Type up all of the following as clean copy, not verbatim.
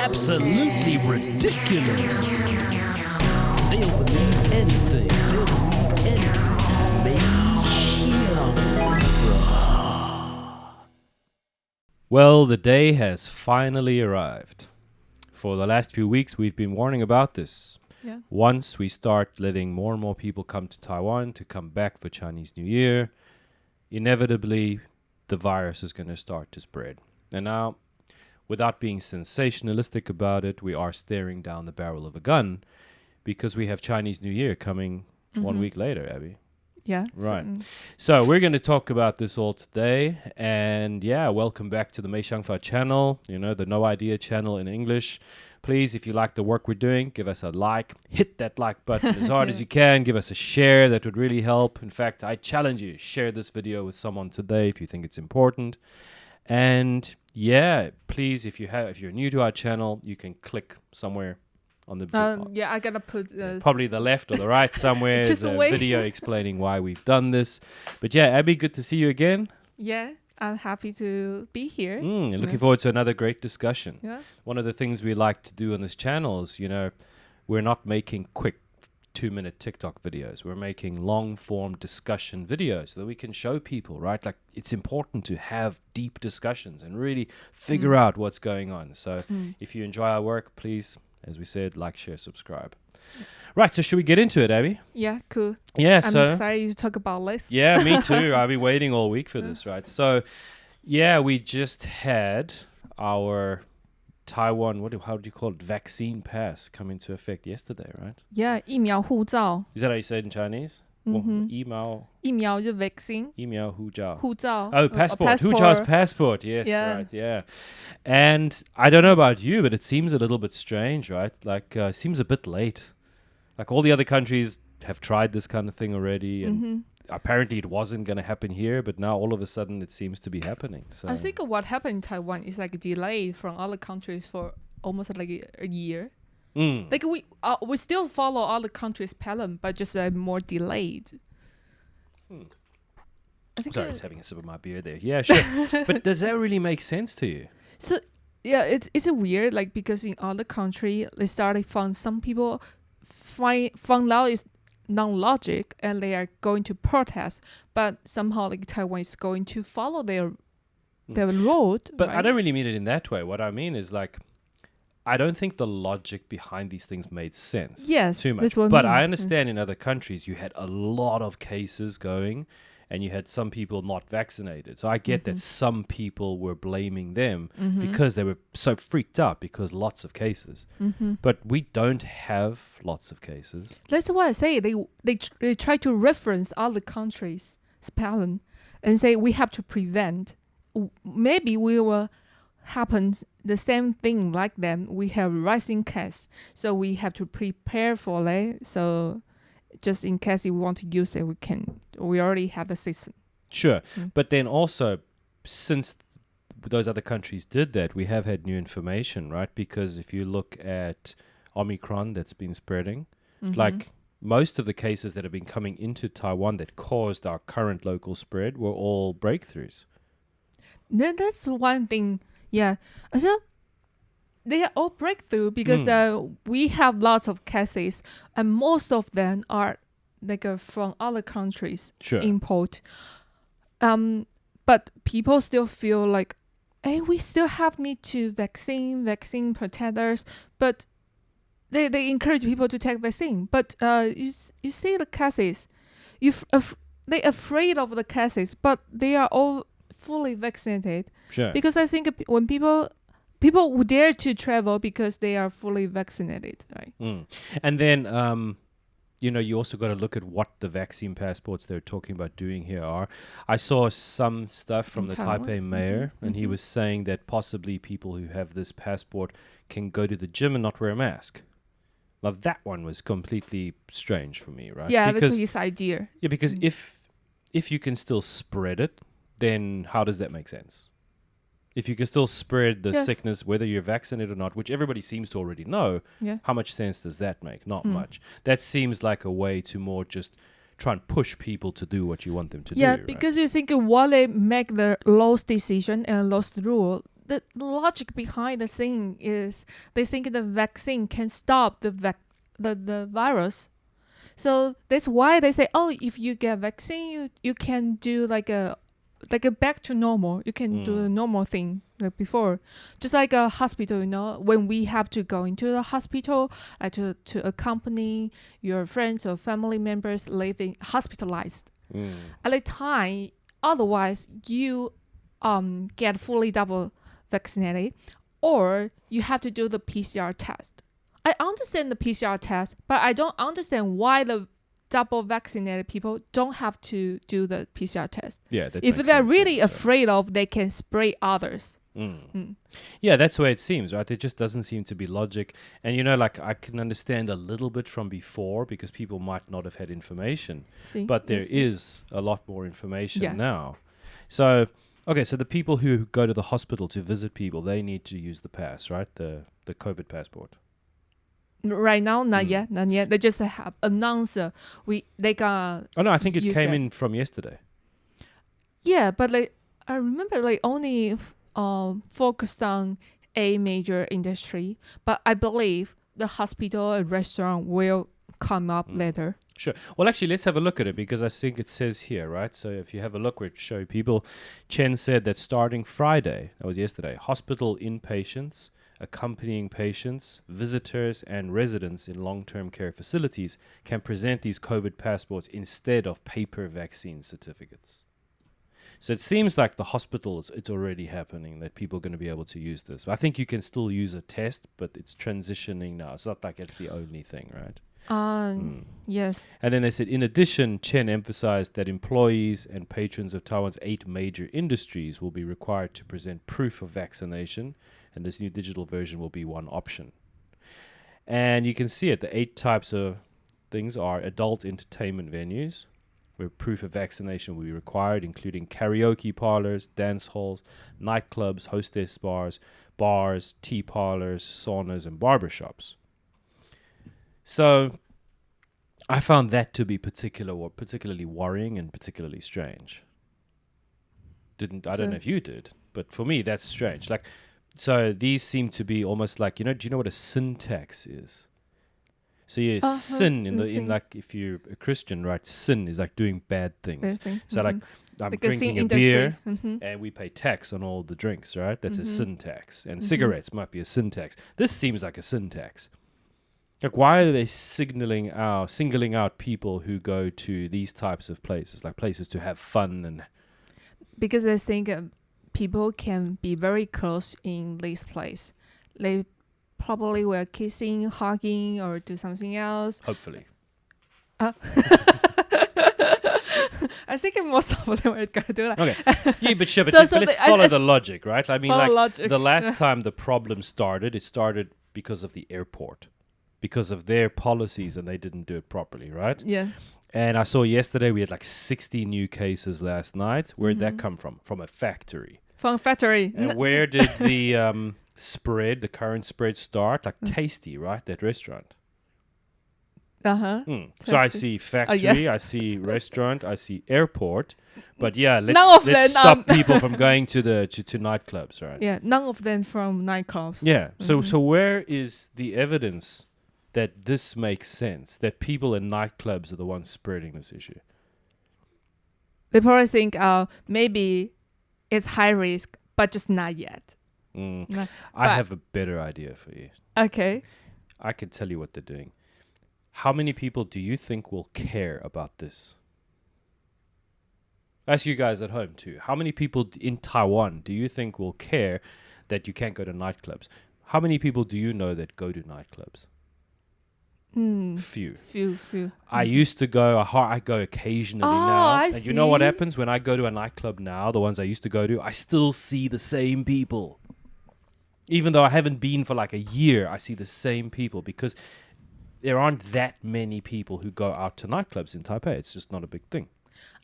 absolutely ridiculous. They'll believe anything. They'll believe anything. Well, the day has finally arrived. For the last few weeks, we've been warning about this. Yeah. Once we start letting more and more people come to Taiwan to come back for Chinese New Year, inevitably the virus is going to start to spread. And now, without being sensationalistic about it, we are staring down the barrel of a gun because we have Chinese New Year coming 1 week later, Abby. Yeah. Right. So we're going to talk about this all today. And yeah, welcome back to the Mei Xiangfa channel, the No Idea channel in English. Please, if you like the work we're doing, give us a like. Hit that like button as hard as you can. Give us a share. That would really help. In fact, I challenge you, share this video with someone today if you think it's important. And yeah, please, if you're new to our channel, you can click somewhere on the I gotta put probably the left or the right somewhere. There's a video explaining why we've done this. But yeah, Abby, good to see you again. Yeah, I'm happy to be here. Looking forward to another great discussion. Yeah. One of the things we like to do on this channel is, we're not making quick 2-minute TikTok videos. We're making long-form discussion videos so that we can show people, right? Like, it's important to have deep discussions and really figure out what's going on. So if you enjoy our work, please, as we said, like, share, subscribe. Right, so should we get into it, Abby? Yeah, cool. Yeah, I'm excited to talk about this. Yeah, me too. I've been waiting all week for this, right? So, yeah, we just had our Taiwan, how do you call it? Vaccine pass come into effect yesterday, right? Yeah, 疫苗护照. Is that how you say it in Chinese? Email. 疫苗就 vaccine. 疫苗护照. 护照. Oh, passport. Hujiao's passport. Yes, Yeah. right. Yeah. And I don't know about you, but it seems a little bit strange, right? Like, seems a bit late. Like, all the other countries have tried this kind of thing already, and apparently it wasn't going to happen here, but now all of a sudden it seems to be happening. So I think what happened in Taiwan is like delayed from other countries for almost like a year. Like we still follow other countries' pattern, but just more delayed. I think Sorry, I was having a sip of my beer there. Yeah, sure. But does that really make sense to you? So yeah, it's a weird, like, because in other country they started found some people found out it's non-logic and they are going to protest, but somehow like Taiwan is going to follow their road. But right? I don't really mean it in that way. What I mean is, like, I don't think the logic behind these things made sense. Yes, too much. that's what I But mean. I understand in other countries you had a lot of cases going, and you had some people not vaccinated. So I get that some people were blaming them because they were so freaked out because lots of cases. But we don't have lots of cases. That's why I say they try to reference other countries' pattern and say we have to prevent. Maybe we will happen the same thing like them. We have rising case, so we have to prepare for it. So just in case if we want to use it, we already have the system. Sure. But then also, since those other countries did that, we have had new information, right? Because if you look at Omicron that's been spreading, like most of the cases that have been coming into Taiwan that caused our current local spread were all breakthroughs. Then that's one thing. Yeah. So they are all breakthrough because we have lots of cases, and most of them are like from other countries import. But people still feel like, hey, we still have need to vaccine protect us. But they encourage people to take vaccine. But you see the cases, they afraid of the cases, but they are all fully vaccinated. Sure. Because I think when people who dare to travel because they are fully vaccinated, right? And then, you also got to look at what the vaccine passports they're talking about doing here are. I saw some stuff from the Taipei mayor, and he was saying that possibly people who have this passport can go to the gym and not wear a mask. Now, that one was completely strange for me, right? Yeah, that's his idea. Yeah, because if you can still spread it, then how does that make sense? If you can still spread the sickness, whether you're vaccinated or not, which everybody seems to already know, how much sense does that make? Not much. That seems like a way to more just try and push people to do what you want them to do. Yeah, because you think while they make the laws decision and laws rule, the logic behind the thing is they think the vaccine can stop the virus. So that's why they say, oh, if you get vaccine, you can do like a back to normal. You can do the normal thing like before. Just like a hospital, when we have to go into the hospital to accompany your friends or family members living hospitalized. At the time, otherwise you get fully double vaccinated, or you have to do the PCR test. I understand the PCR test, but I don't understand why the double vaccinated people don't have to do the PCR test. Yeah, that if makes they're some really sense, afraid of, they can spray others. Yeah, that's the way it seems, right? There just doesn't seem to be logic. And, like, I can understand a little bit from before because people might not have had information. See? But there Yes. is a lot more information Yeah. now. So, okay, so the people who go to the hospital to visit people, they need to use the pass, right? The COVID passport. Right now, not yet. They just have announced they got. Oh, no, I think it use came that. in from yesterday. Yeah, but I remember only focused on a major industry, but I believe the hospital and restaurant will come up later. Sure. Well, actually, let's have a look at it because I think it says here, right? So if you have a look, we'll show people. Chen said that starting Friday, that was yesterday, hospital inpatients, accompanying patients, visitors, and residents in long-term care facilities can present these COVID passports instead of paper vaccine certificates. So it seems like the hospitals, it's already happening, that people are going to be able to use this. I think you can still use a test, but it's transitioning now. It's not like it's the only thing, right? Yes. And then they said, in addition, Chen emphasized that employees and patrons of Taiwan's 8 major industries will be required to present proof of vaccination, and this new digital version will be one option. And you can see it. The 8 types of things are adult entertainment venues, where proof of vaccination will be required, including karaoke parlors, dance halls, nightclubs, hostess bars, tea parlors, saunas, and barbershops. So I found that to be particularly worrying and particularly strange. I don't know if you did, but for me that's strange. Like, so these seem to be almost like, do you know what a sin tax is? So sin in like, if you're a Christian, right? Sin is like doing bad things. So like I'm drinking a beer and we pay tax on all the drinks, right? That's a sin tax. And cigarettes might be a sin tax. This seems like a sin tax. Like, why are they singling out people who go to these types of places, like places to have fun? And because they think people can be very close in this place. They probably were kissing, hugging, or do something else. Hopefully. I think most of them are going to do that. Okay. Yeah, but sure, but So let's follow the logic, right? I mean, logic. the last time the problem started, it started because of the airport, because of their policies, and they didn't do it properly, right? Yeah. And I saw yesterday we had like 60 new cases last night. Where'd that come from? From a factory. From factory. And where did the current spread start? Like Tasty, right? That restaurant. So I see factory, yes. I see restaurant, I see airport. But yeah, None let's of them, stop people from going to nightclubs, right? Yeah, none of them from nightclubs. Yeah. So where is the evidence that this makes sense, that people in nightclubs are the ones spreading this issue? They probably think maybe it's high risk, but just not yet. I have a better idea for you. Okay. I can tell you what they're doing. How many people do you think will care about this? Ask you guys at home too. How many people in Taiwan do you think will care that you can't go to nightclubs? How many people do you know that go to nightclubs? Few. I used to go. I go occasionally now. And you know what happens when I go to a nightclub now? The ones I used to go to, I still see the same people. Even though I haven't been for like a year, I see the same people because there aren't that many people who go out to nightclubs in Taipei. It's just not a big thing.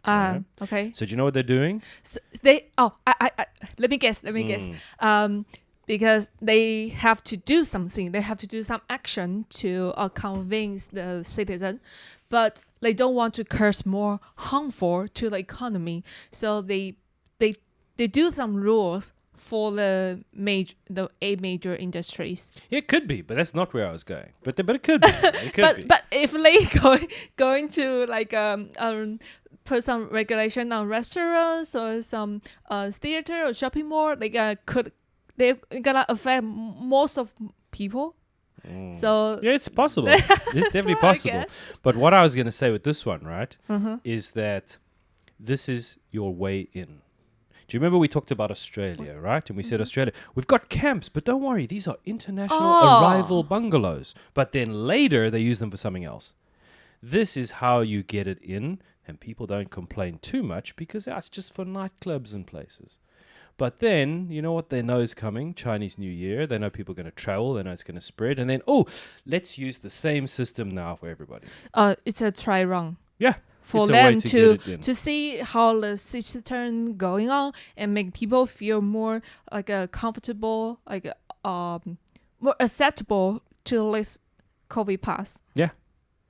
Okay. So do you know what they're doing? So let me guess. Because they have to do something. They have to do some action to convince the citizen, but they don't want to cause more harmful to the economy. So they do some rules for the eight major industries. Yeah, it could be, but that's not where I was going. But it could be. It could be. But if they going to like put some regulation on restaurants or some theater or shopping mall, they're gonna affect most of people. So yeah, it's possible. It's definitely what I possible. guess. But what I was going to say with this one, right, Uh-huh. is that this is your way in. Do you remember we talked about Australia, right? And we said, Australia, we've got camps, but don't worry, these are international arrival bungalows. But then later they use them for something else. This is how you get it in, and people don't complain too much because it's just for nightclubs and places. But then, you know what they know is coming? Chinese New Year. They know people are going to travel. They know it's going to spread. And then, let's use the same system now for everybody. It's a try run. Yeah. For it's a way them get it in. to see how the system going on and make people feel more like comfortable, like more acceptable to this COVID pass. Yeah.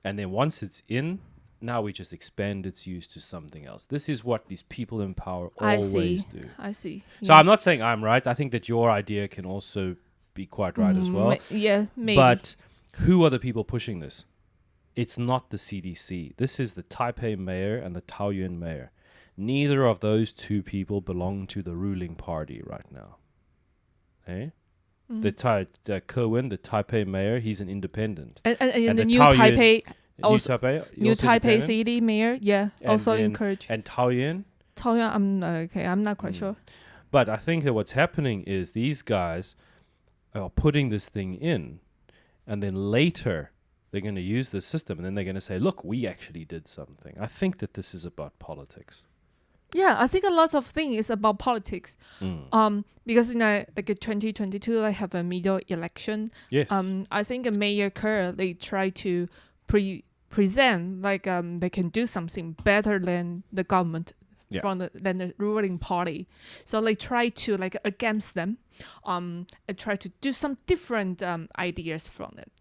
And then once it's in, now we just expand its use to something else. This is what these people in power always do. I see. So I'm not saying I'm right. I think that your idea can also be quite right as well. Yeah, maybe. But who are the people pushing this? It's not the CDC. This is the Taipei mayor and the Taoyuan mayor. Neither of those two people belong to the ruling party right now. Eh? The Kerwin, the Taipei mayor, he's an independent. And the the new Taoyuan- Taipei, New Taipei city mayor, also encourage. And Taoyuan. Taoyuan, I'm not quite sure. But I think that what's happening is these guys are putting this thing in, and then later they're going to use the system, and then they're going to say, look, we actually did something. I think that this is about politics. Yeah, I think a lot of things is about politics. Because like in 2022, they have a middle election. Yes. I think Mayor Kerr, they try to present like they can do something better than the government than the ruling party. So they try to like against them, and try to do some different ideas from it.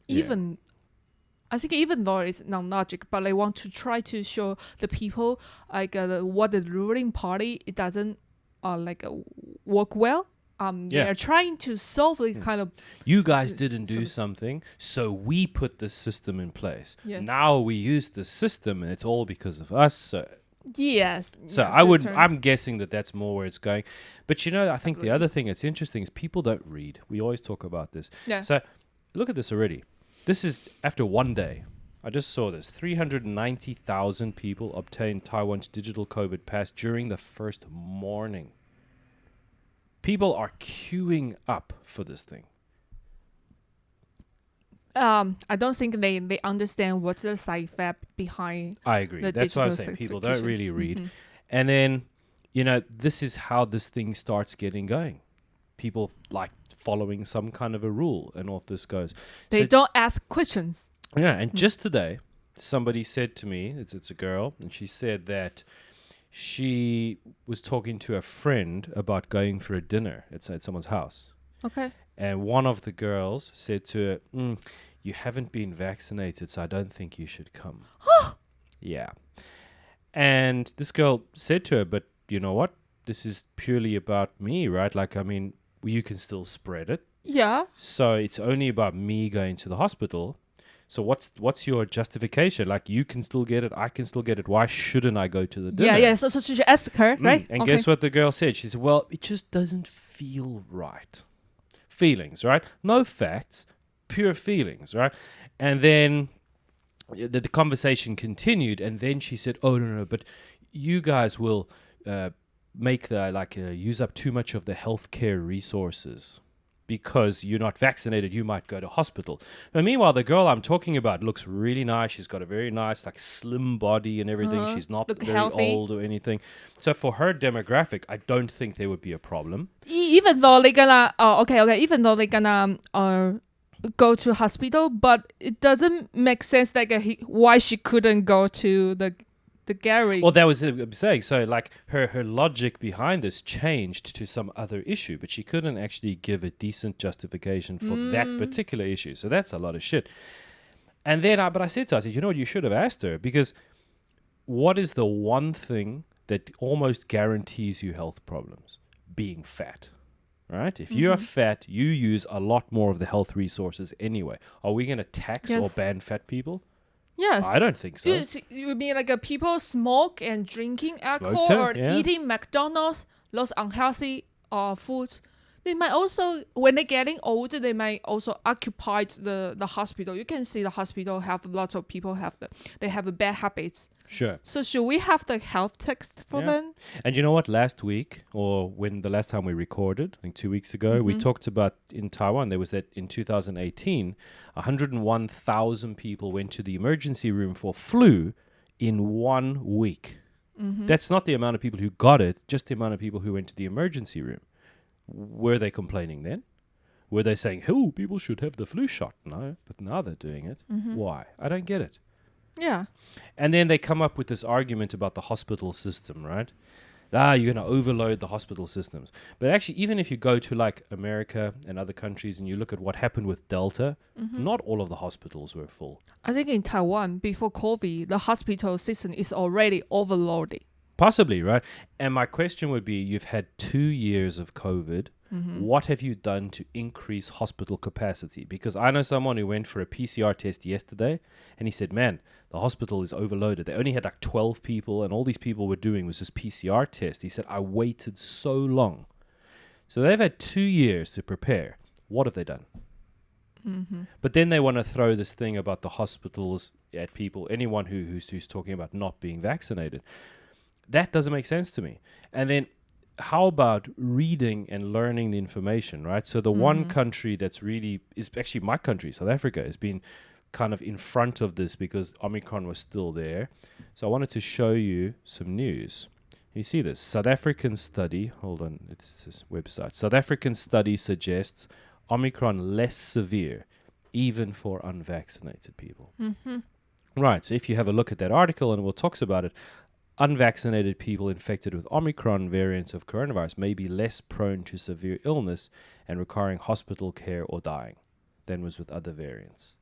I think even though it's non-logic, but they want to try to show the people like what the ruling party it doesn't work well. They are trying to solve this kind of. You guys didn't do something, so we put the system in place. Yeah. Now we use the system, and it's all because of us. So yes. I'm guessing that that's more where it's going. But I think the other thing that's interesting is people don't read. We always talk about this. Yeah. So look at this already. This is after one day. I just saw this. 390,000 people obtained Taiwan's digital COVID pass during the first morning. People are queuing up for this thing. I don't think they understand what's the side effect behind. I agree. That's why I'm saying people don't really read. Mm-hmm. And then, this is how this thing starts getting going. People like following some kind of a rule, and off this goes. They don't ask questions. Yeah, and just today, somebody said to me, it's a girl, and she said that she was talking to a friend about going for a dinner at someone's house. Okay. And one of the girls said to her, you haven't been vaccinated, so I don't think you should come. Yeah. And this girl said to her, but you know what? This is purely about me, right? Like, I mean, you can still spread it. Yeah. So it's only about me going to the hospital. So what's your justification? Like, you can still get it, I can still get it. Why shouldn't I go to the dinner? Yeah. So she should ask her, right? And guess what the girl said? She said, well, it just doesn't feel right. Feelings, right? No facts, pure feelings, right? And then the conversation continued, and then she said, oh, no, but you guys will use up too much of the healthcare resources. Because you're not vaccinated, you might go to hospital. But meanwhile, the girl I'm talking about looks really nice. She's got a very nice, slim body and everything. She's not very healthy. old or anything. So for her demographic, I don't think there would be a problem. Even though they're gonna, even though they're gonna go to hospital, but it doesn't make sense why she couldn't go to the gallery. Well, that was what I'm saying. So, her logic behind this changed to some other issue, but she couldn't actually give a decent justification for that particular issue. So that's a lot of shit. And then, but I said to her, you know what, you should have asked her, because what is the one thing that almost guarantees you health problems? Being fat. right? If you are fat, you use a lot more of the health resources anyway. Are we going to tax or Yes. ban fat people? Yes. I don't think so. You mean like people smoke and drinking alcohol too, or yeah. eating McDonald's, those unhealthy foods? They might also, when they're getting older, they might also occupy the hospital. You can see the hospital have lots of people they have bad habits. Sure. So should we have the health text for Yeah. them? And you know what? Last week, or when the last time we recorded, I think 2 weeks ago, we talked about in Taiwan, there was that in 2018, 101,000 people went to the emergency room for flu in 1 week. That's not the amount of people who got it, just the amount of people who went to the emergency room. Were they complaining then? Were they saying, oh, people should have the flu shot? No, but now they're doing it. Why? I don't get it. Yeah. And then they come up with this argument about the hospital system, right? You're going to overload the hospital systems. But actually, even if you go to like America and other countries and you look at what happened with Delta, not all of the hospitals were full. I think in Taiwan, before COVID, the hospital system is already overloaded. Possibly, right? And my question would be, you've had 2 years of COVID. What have you done to increase hospital capacity? Because I know someone who went for a PCR test yesterday and he said, man, the hospital is overloaded. They only had like 12 people and all these people were doing was this PCR test. He said, I waited so long. So they've had 2 years to prepare. What have they done? But then they want to throw this thing about the hospitals at people, anyone who's talking about not being vaccinated. That doesn't make sense to me. And then how about reading and learning the information, right? So the one country that's really is actually my country, South Africa, has been kind of in front of this because Omicron was still there. So I wanted to show you some news. You see this South African study. Hold on, it's this website. South African study suggests Omicron less severe, even for unvaccinated people. Right. So if you have a look at that article, and we'll talk about it. Unvaccinated people infected with Omicron variants of coronavirus may be less prone to severe illness and requiring hospital care or dying than was with other variants.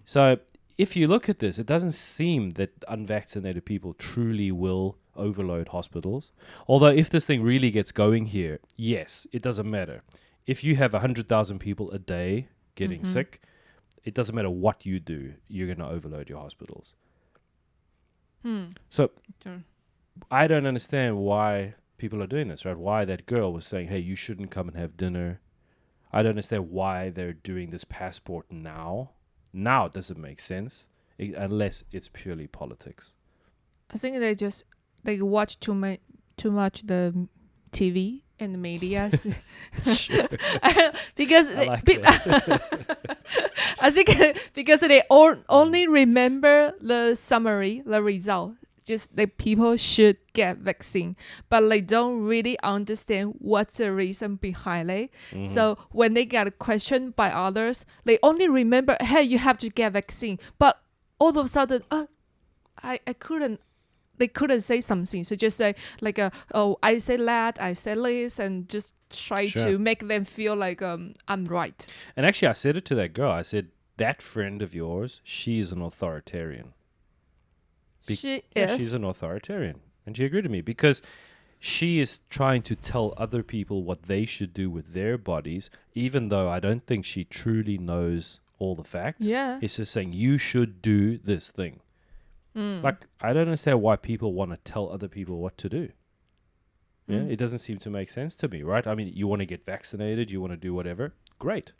So if you look at this, it doesn't seem that unvaccinated people truly will overload hospitals. Although if this thing really gets going here, yes, it doesn't matter. If you have 100,000 people a day getting sick, it doesn't matter what you do, you're going to overload your hospitals. So I don't understand why people are doing this, right? Why that girl was saying, hey, you shouldn't come and have dinner. I don't understand why they're doing this passport now. Now it doesn't make sense unless it's purely politics. I think they watch too much the TV and the media. Sure. Because I like that. I think because they only remember the summary, the result. Just that people should get vaccine, but they don't really understand what's the reason behind it. So when they get questioned by others, they only remember, hey, you have to get vaccine. But all of a sudden, I couldn't. They couldn't say something, so just say like, "Oh, I said that, I said this," and just try to make them feel like I'm right. And actually, I said it to that girl. I said, that friend of yours, she is an authoritarian. She is. She's an authoritarian. And she agreed with me because she is trying to tell other people what they should do with their bodies, even though I don't think she truly knows all the facts. Yeah. It's just saying, you should do this thing. Like, I don't understand why people want to tell other people what to do. Yeah, it doesn't seem to make sense to me, right? I mean, you want to get vaccinated, you want to do whatever, great.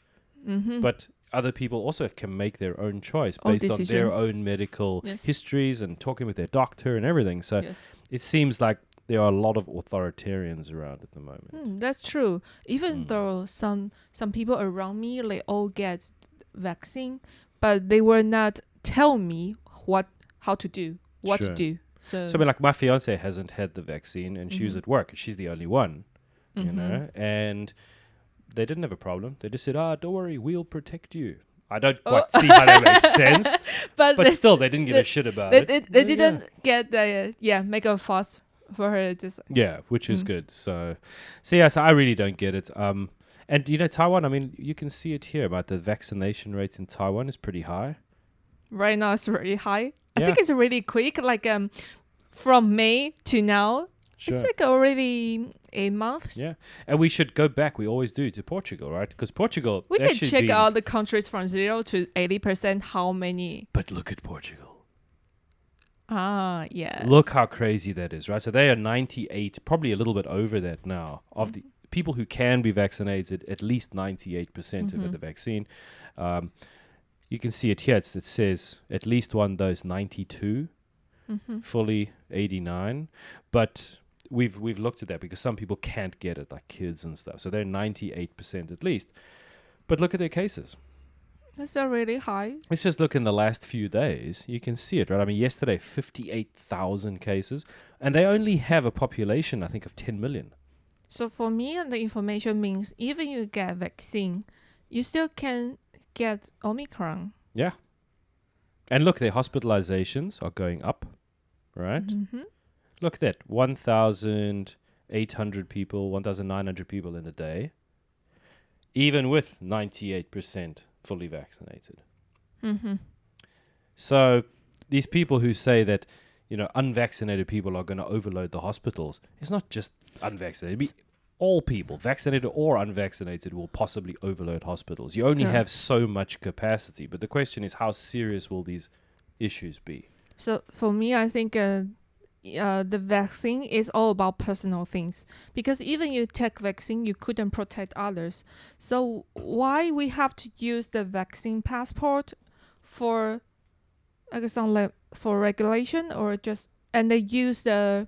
But other people also can make their own choice based on their own medical histories and talking with their doctor and everything. So it seems like there are a lot of authoritarians around at the moment. That's true. Even though some people around me, they all get vaccine, but they will not tell me how to do, what to do. So I mean, like my fiance hasn't had the vaccine and she was at work. She's the only one, you know, and they didn't have a problem. They just said, don't worry, we'll protect you. I don't quite see how that makes sense. But still, they didn't give a shit about it. They didn't get the, make a fuss for her. Which is good. So I really don't get it. And, you know, Taiwan, I mean, you can see it here, but the vaccination rate in Taiwan is pretty high. Right now, it's really high. I think it's really quick. Like from May to now, Sure. It's like already a month. Yeah. And we should go back, we always do, to Portugal, right? Because Portugal... We can actually check been- out the countries from 0 to 80%, how many. But look at Portugal. Ah, yes. Look how crazy that is, right? So they are 98, probably a little bit over that now, of the people who can be vaccinated, at least 98% have had the vaccine. You can see it here. It says at least one dose, 92, fully 89. But we've looked at that because some people can't get it, like kids and stuff. So they're 98% at least. But look at their cases. That's really high. Let's just look in the last few days. You can see it, right? I mean, yesterday, 58,000 cases. And they only have a population, I think, of 10 million. So for me, the information means even you get vaccine, you still can get Omicron. Yeah. And look, their hospitalizations are going up, right? Look at that, 1,800 people, 1,900 people in a day, even with 98% fully vaccinated. So these people who say that, you know, unvaccinated people are going to overload the hospitals, it's not just unvaccinated. All people, vaccinated or unvaccinated, will possibly overload hospitals. You only have so much capacity. But the question is, how serious will these issues be? So for me, I think the vaccine is all about personal things. Because even you take vaccine, you couldn't protect others. So why we have to use the vaccine passport for, like, for regulation, or just, and they use the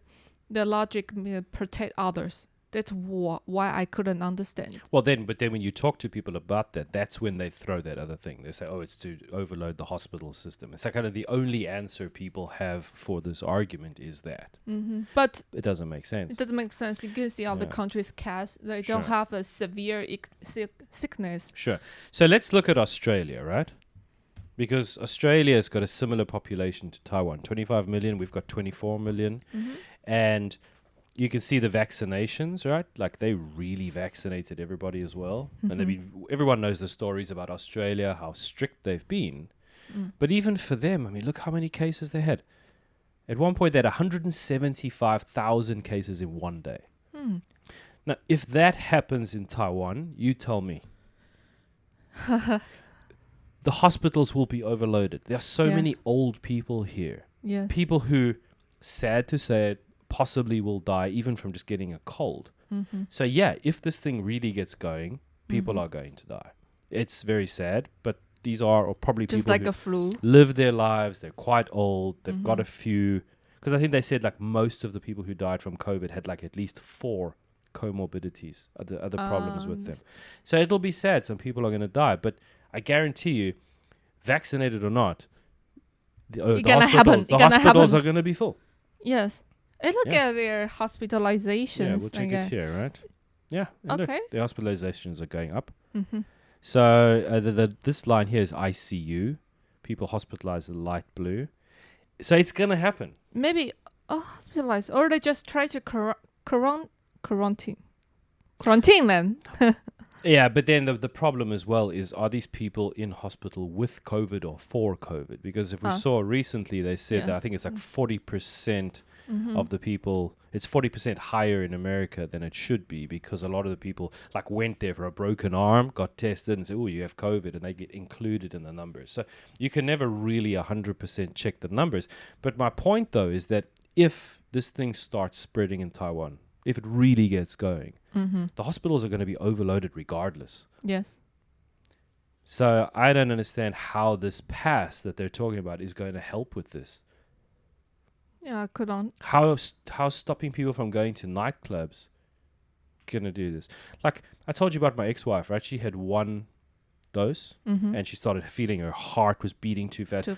logic protect others? That's why I couldn't understand. Well, but then when you talk to people about that, that's when they throw that other thing. They say, oh, it's to overload the hospital system. It's like kind of the only answer people have for this argument is that. But it doesn't make sense. it doesn't make sense. You can see other countries' case, they don't have a severe sickness. Sure. So let's look at Australia, right? Because Australia has got a similar population to Taiwan. 25 million, we've got 24 million. And you can see the vaccinations, right? Like, they really vaccinated everybody as well. And everyone knows the stories about Australia, how strict they've been. But even for them, I mean, look how many cases they had. At one point, they had 175,000 cases in one day. Now, if that happens in Taiwan, you tell me. The hospitals will be overloaded. There are so many old people here. Yeah. People who, sad to say it, possibly will die even from just getting a cold. So yeah, if this thing really gets going, people are going to die. It's very sad, but these are probably just people like who a flu. live their lives. They're quite old. They've got a few, because I think they said like most of the people who died from COVID had like at least 4 comorbidities, other problems with them. So it'll be sad. Some people are going to die, but I guarantee you, vaccinated or not, the hospitals are going to be full. Yes. And look at their hospitalizations. Yeah, we'll check it here, right? Yeah. And Okay. look, the hospitalizations are going up. So this line here is ICU. People hospitalized in light blue. So it's going to happen. Maybe hospitalized, or they just try to quarantine them. Yeah, but then the problem as well is, are these people in hospital with COVID or for COVID? Because if we saw recently, they said that I think it's like 40% of the people, it's 40% higher in America than it should be, because a lot of the people like went there for a broken arm, got tested and said, oh, you have COVID, and they get included in the numbers. So you can never really 100% check the numbers. But my point though is that if this thing starts spreading in Taiwan, if it really gets going, the hospitals are going to be overloaded regardless. Yes. So I don't understand how this pass that they're talking about is going to help with this. Yeah, I couldn't. How stopping people from going to nightclubs going to do this? Like I told you about my ex-wife, right? She had 1 dose and she started feeling her heart was beating too fast.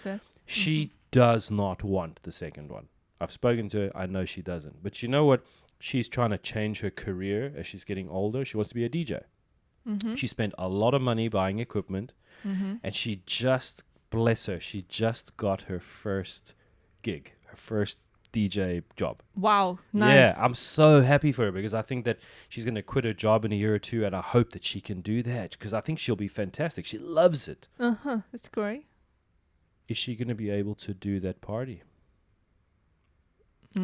She does not want the second one. I've spoken to her. I know she doesn't. But you know what? She's trying to change her career as she's getting older. She wants to be a DJ. She spent a lot of money buying equipment, and she just, bless her, she just got her first gig, her first DJ job. Wow, nice. Yeah, I'm so happy for her, because I think that she's going to quit her job in a year or 2, and I hope that she can do that, because I think she'll be fantastic. She loves it. That's great. Is she going to be able to do that party?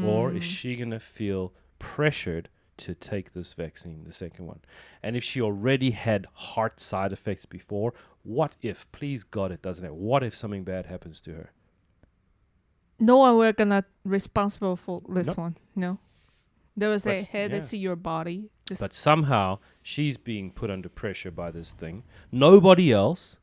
Or is she going to feel pressured to take this vaccine, the second one. And if she already had heart side effects before, what if, please God, it doesn't happen? What if something bad happens to her? No one will gonna responsible for this Nope. one. No. They will say, But, hey, yeah. that's your body. Just But somehow she's being put under pressure by this thing. Nobody else,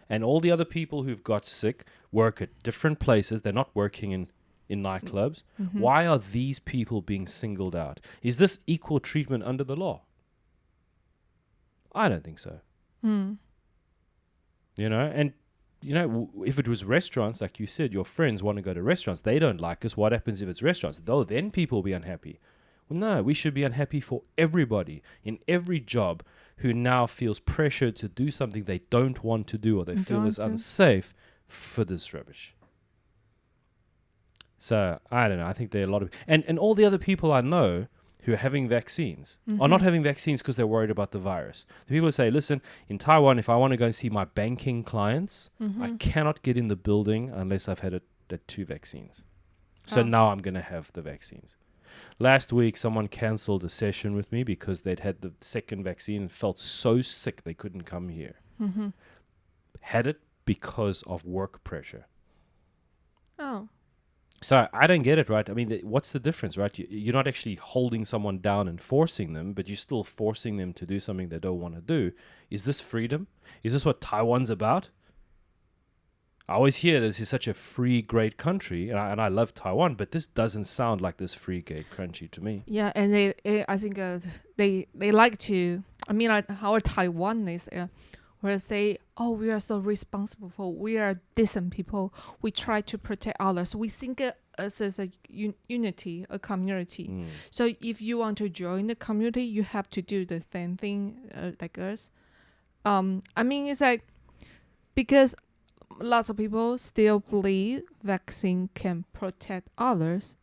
and all the other people who've got sick work at different places. They're not working in nightclubs. Why are these people being singled out? Is this equal treatment under the law? I don't think so. Mm. You know, and if it was restaurants, like you said, your friends want to go to restaurants. They don't like us. What happens if it's restaurants? Oh, then people will be unhappy. Well, no, we should be unhappy for everybody in every job who now feels pressured to do something they don't want to do or they feel is unsafe for this rubbish. So, I don't know. I think there are a lot of... And all the other people I know who are having vaccines are not having vaccines because they're worried about the virus. The people who say, listen, in Taiwan, if I want to go and see my banking clients, I cannot get in the building unless I've had 2 vaccines. So now I'm going to have the vaccines. Last week, someone cancelled a session with me because they'd had the second vaccine and felt so sick they couldn't come here. Had it because of work pressure. Oh. So I don't get it, right? I mean, what's the difference, right? You're not actually holding someone down and forcing them, but you're still forcing them to do something they don't want to do. Is this freedom? Is this what Taiwan's about? I always hear this is such a free, great country, and I love Taiwan, but this doesn't sound like this free, great country to me. Yeah, and I think they like to. I mean, like our Taiwanese, where say, "Oh, we are so responsible. We are decent people. We try to protect others. We think us as a unity, a community. So if you want to join the community, you have to do the same thing like us. I mean, it's like because lots of people still believe vaccine can protect others.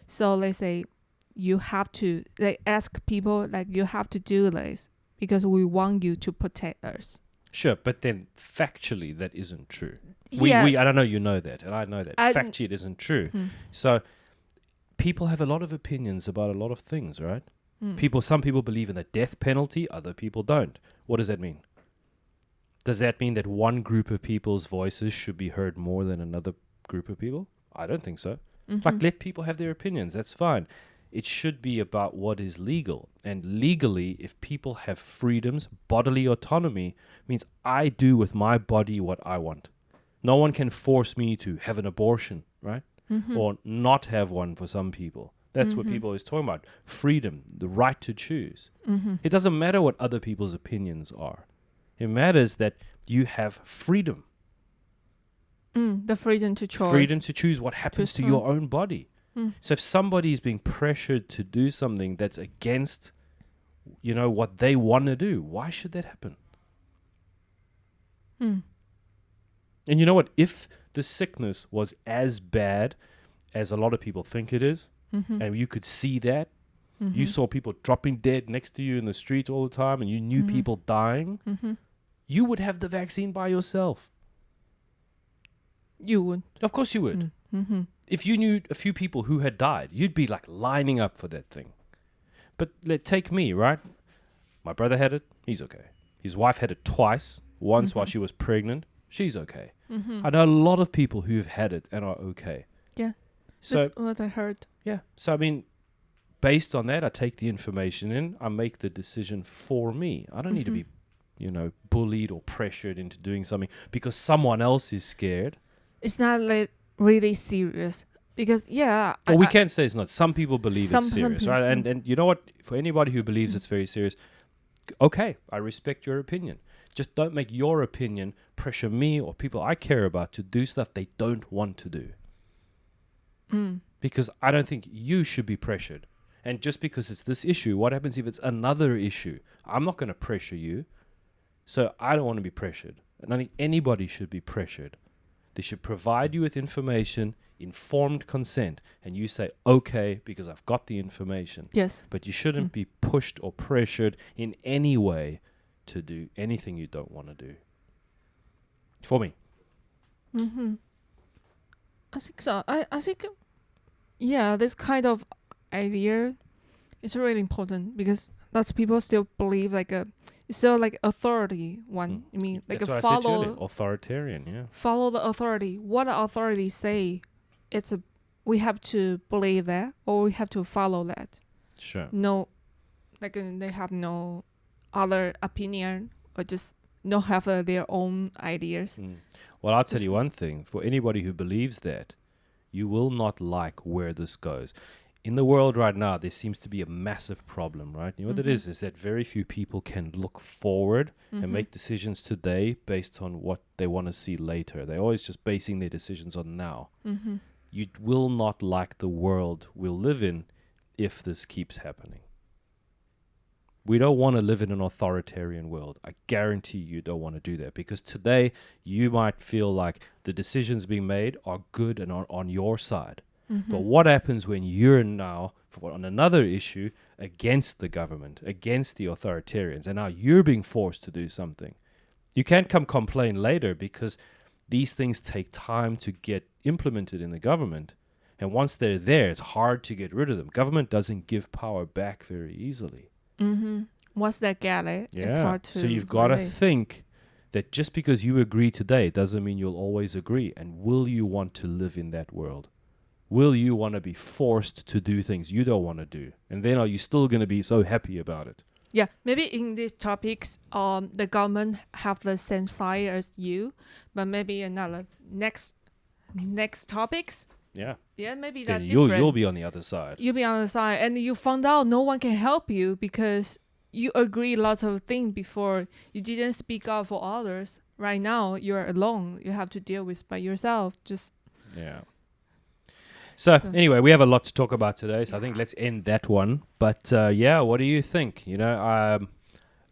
So let's say you have to ask people like you have to do this because we want you to protect us. Sure, but then factually that isn't true. Yeah. I don't know you know that, and I know that. Factually it isn't true. So people have a lot of opinions about a lot of things, right? Some people believe in the death penalty, other people don't. What does that mean? Does that mean that one group of people's voices should be heard more than another group of people? I don't think so. Like, let people have their opinions. That's fine. It should be about what is legal. And legally, if people have freedoms, bodily autonomy means I do with my body what I want. No one can force me to have an abortion, right? Or not have one for some people. That's what people are talking about. Freedom, the right to choose. It doesn't matter what other people's opinions are. It matters that you have freedom. The freedom to choose. Freedom to choose what happens to your own body. So if somebody is being pressured to do something that's against, what they want to do, why should that happen? And you know what? If the sickness was as bad as a lot of people think it is, and you could see that, you saw people dropping dead next to you in the street all the time, and you knew people dying, you would have the vaccine by yourself. You would. Of course you would. If you knew a few people who had died, you'd be like lining up for that thing. But take me, right? My brother had it. He's okay. His wife had it twice. Once while she was pregnant. She's okay. I know a lot of people who've had it and are okay. Yeah. So, that's what I heard. Yeah. So, I mean, based on that, I take the information in. I make the decision for me. I don't need to be, bullied or pressured into doing something because someone else is scared. It's not like really serious because we can't say it's not. Some people believe it's serious, right? And you know what? For anybody who believes it's very serious, okay, I respect your opinion. Just don't make your opinion pressure me or people I care about to do stuff they don't want to do. Because I don't think you should be pressured. And just because it's this issue, what happens if it's another issue? I'm not going to pressure you. So I don't want to be pressured. And I think anybody should be pressured. They should provide you with information, informed consent, and you say, okay, because I've got the information. Yes. But you shouldn't be pushed or pressured in any way to do anything you don't want to do. For me. I think so. I think, this kind of idea It's really important because lots of people still believe like a it's still like authority one. I mean like That's a what I said to you earlier. follow Authoritarian, yeah. follow the authority. What the authority say, it's a we have to believe that or we have to follow that. Sure. No, like they have no other opinion or just not have their own ideas. Well, I'll tell you one thing. For anybody who believes that, you will not like where this goes. In the world right now, there seems to be a massive problem, right? You know what it is that very few people can look forward and make decisions today based on what they want to see later. They're always just basing their decisions on now. You will not like the world we'll live in if this keeps happening. We don't want to live in an authoritarian world. I guarantee you don't want to do that, because today you might feel like the decisions being made are good and are on your side. But what happens when you're now on another issue against the government, against the authoritarians, and now you're being forced to do something? You can't come complain later, because these things take time to get implemented in the government. And once they're there, it's hard to get rid of them. Government doesn't give power back very easily. Once they get it, it's hard to. So you've got to relate. think that just because you agree today doesn't mean you'll always agree. And will you want to live in that world? Will you want to be forced to do things you don't want to do? And then are you still going to be so happy about it? Yeah, maybe in these topics, the government have the same side as you, but maybe another next topics. Yeah. Yeah, maybe Then that you'll different. be on the other side. You'll be on the side, and you found out no one can help you because you agree lots of things before. You didn't speak up for others. Right now, you're alone. You have to deal with by yourself. Just Yeah. So anyway, we have a lot to talk about today, so I think let's end that one. But yeah, what do you think? You know,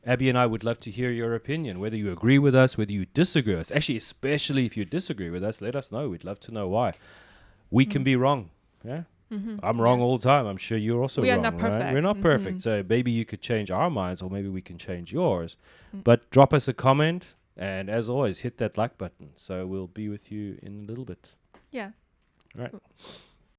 Abby and I would love to hear your opinion, whether you agree with us, whether you disagree with us. Actually, especially if you disagree with us, let us know. We'd love to know why. We can be wrong. Yeah. I'm wrong all the time. I'm sure you're also We wrong. are not right? perfect. We're not perfect. So maybe you could change our minds, or maybe we can change yours. But drop us a comment, and as always, hit that like button. So we'll be with you in a little bit. yeah. All right.